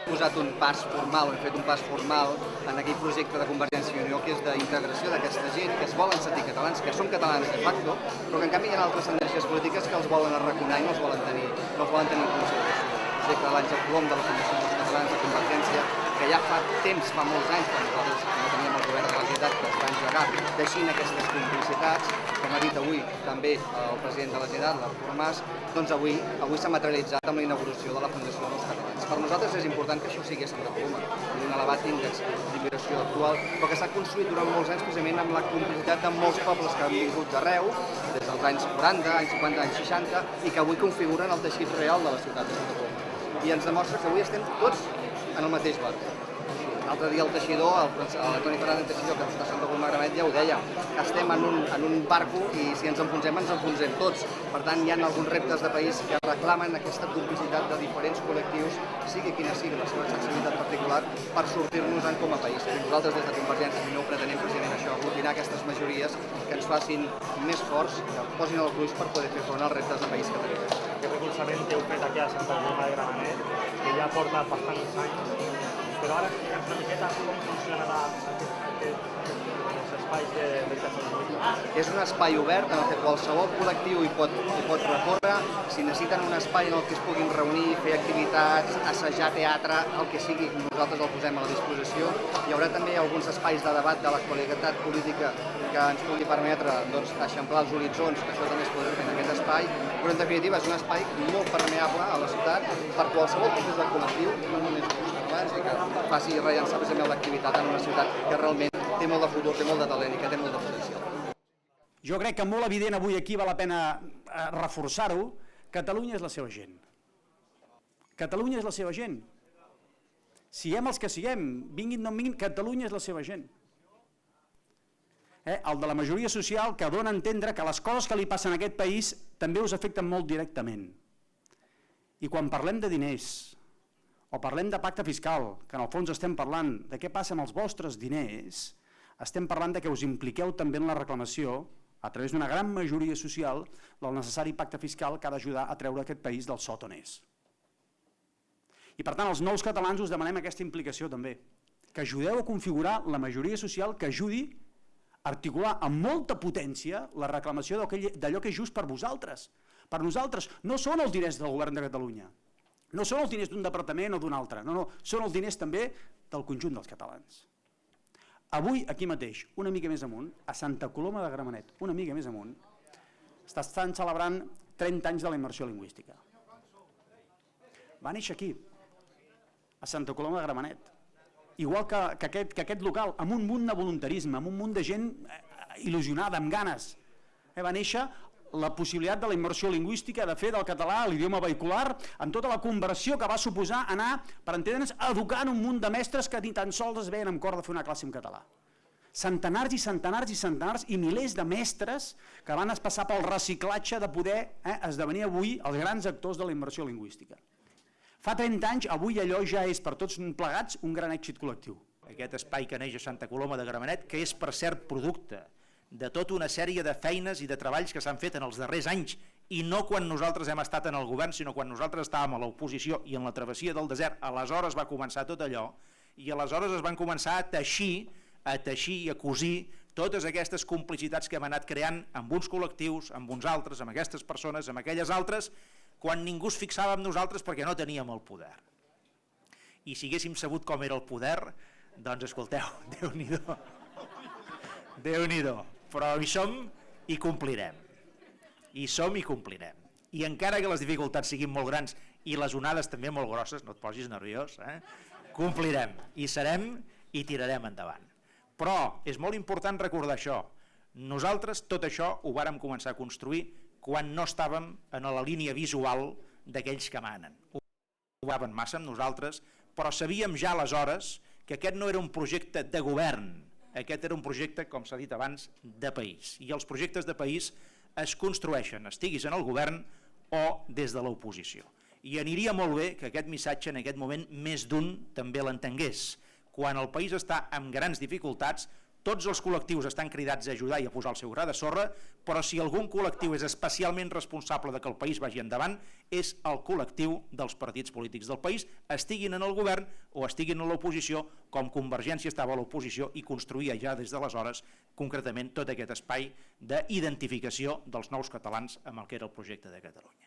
posat un pas formal, hem fet un pas formal en aquell projecte de Convergència i Unió que és d'integració d'aquesta gent que es volen sentir catalans, que són catalans de facto, però que en canvi hi ha altres tendències polítiques que els volen arraconar i no els volen tenir en consideració. El projecte de l'Àngel Colom, de la Fundació dels Catalans de Convergència, que ja fa temps, fa molts anys, quan nosaltres no teníem el govern de la Generalitat, que es va engegar deixint aquestes complicitats, com ha dit avui també el president de la Generalitat, l'Artur Mas, doncs avui s'ha materialitzat amb la inauguració de la Fundació dels Catalans. Per nosaltres és important que això sigui a Santa Coloma, amb un elevat índex d'immigració actual, però que s'ha construït durant molts anys precisament amb la complicitat de molts pobles que han vingut d'arreu, des dels anys 40, anys 50, anys 60, i que avui configuren el teixit real de la ciutat de Santa Coloma. I ens demostra que avui estem tots en el mateix barc. L'altre dia el teixidor, l'Antoni Fernández Teixidor, que està a Santa Coloma de Gramenet, ja ho deia, estem en un barco i si ens enfonsem tots. Per tant, hi ha alguns reptes de país que reclamen aquesta complicitat de diferents col·lectius, sigui quina sigui la seva sensibilitat particular, per sortir-nos-en com a país. I nosaltres des de Convergència i Unió pretenem precisament això, aglutinar aquestes majories que ens facin més forts, que posin el gruix per poder fer front als reptes de país que tenim. Aquest recolzament que heu fet aquí a Santa Coloma de Gramenet, que ja porta bastants anys, però ara explica'ns una miqueta com funcionarà aquests espais de Catalunya. És un espai obert en què qualsevol col·lectiu hi pot recórrer. Si necessiten un espai en el que es puguin reunir, fer activitats, assajar teatre, el que sigui, nosaltres el posem a la disposició. Hi haurà també alguns espais de debat de l'actualitat política que ens pugui permetre eixamplar els horitzons, que això també es podrà fer en aquest espai, però en definitiva és un espai molt permeable a la ciutat per qualsevol tipus de col·lectiu, no només els catalans, i que faci rellançar precisament l'activitat en una ciutat que realment té molt de futur, té molt de talent i que té molt de potencial. Jo crec que molt evident avui aquí val la pena reforçar-ho, Catalunya és la seva gent. Catalunya és la seva gent. Siguem els que siguem, vinguin o no vinguin, Catalunya és la seva gent. El de la majoria social que dona a entendre que les coses que li passen a aquest país també us afecten molt directament. I quan parlem de diners, o parlem de pacte fiscal, que en el fons estem parlant de què passa amb els vostres diners, estem parlant de que us impliqueu també en la reclamació, a través d'una gran majoria social, del necessari pacte fiscal que ha d'ajudar a treure aquest país del sot on és. I per tant, els nous catalans us demanem aquesta implicació també, que ajudeu a configurar la majoria social que ajudi a articular amb molta potència la reclamació d'allò que és just per vosaltres. Per nosaltres no són els diners del govern de Catalunya, no són els diners d'un departament o d'un altre, no, són els diners també del conjunt dels catalans. Avui, aquí mateix, una mica més amunt, a Santa Coloma de Gramenet, una mica més amunt, estan celebrant 30 anys de la immersió lingüística. Va néixer aquí, a Santa Coloma de Gramenet. Igual que aquest local, amb un munt de voluntarisme, amb un munt de gent il·lusionada, amb ganes. Va néixer la possibilitat de la immersió lingüística, de fer del català l'idioma vehicular, amb tota la conversió que va suposar anar, per entendre'ns, educant un munt de mestres que ni tan sols es veien amb cor de fer una classe en català. Centenars i centenars i centenars i milers de mestres que van passar pel reciclatge de poder esdevenir avui els grans actors de la immersió lingüística. Fa 30 anys, avui allò ja és per tots plegats un gran èxit col·lectiu. Aquest espai que neix a Santa Coloma de Gramenet, que és per cert producte de tota una sèrie de feines i de treballs que s'han fet en els darrers anys, i no quan nosaltres hem estat en el govern, sinó quan nosaltres estàvem a l'oposició i en la travessia del desert, aleshores va començar tot allò, i aleshores es van començar a teixir i a cosir totes aquestes complicitats que hem anat creant amb uns col·lectius, amb uns altres, amb aquestes persones, amb aquelles altres, quan ningú es fixava en nosaltres perquè no teníem el poder. I si haguéssim sabut com era el poder, doncs escolteu, Déu-n'hi-do. Déu-n'hi-do. Però hi som i complirem. Hi som i complirem. I encara que les dificultats siguin molt grans i les onades també molt grosses, no et posis nerviós, complirem. Hi serem i tirarem endavant. Però és molt important recordar això. Nosaltres tot això ho vàrem començar a construir quan no estàvem en la línia visual d'aquells que manen. Ho veuen massa amb nosaltres, però sabíem ja aleshores que aquest no era un projecte de govern, aquest era un projecte, com s'ha dit abans, de país. I els projectes de país es construeixen, estiguis en el govern o des de l'oposició. I aniria molt bé que aquest missatge en aquest moment més d'un també l'entengués. Quan el país està amb grans dificultats, Tots els col·lectius estan cridats a ajudar i a posar el seu gra de sorra, però si algun col·lectiu és especialment responsable de que el país vagi endavant, és el col·lectiu dels partits polítics del país, estiguin en el govern o estiguin a l'oposició, com Convergència estava a l'oposició i construïa ja des d'aleshores concretament tot aquest espai d'identificació dels nous catalans amb el que era el projecte de Catalunya.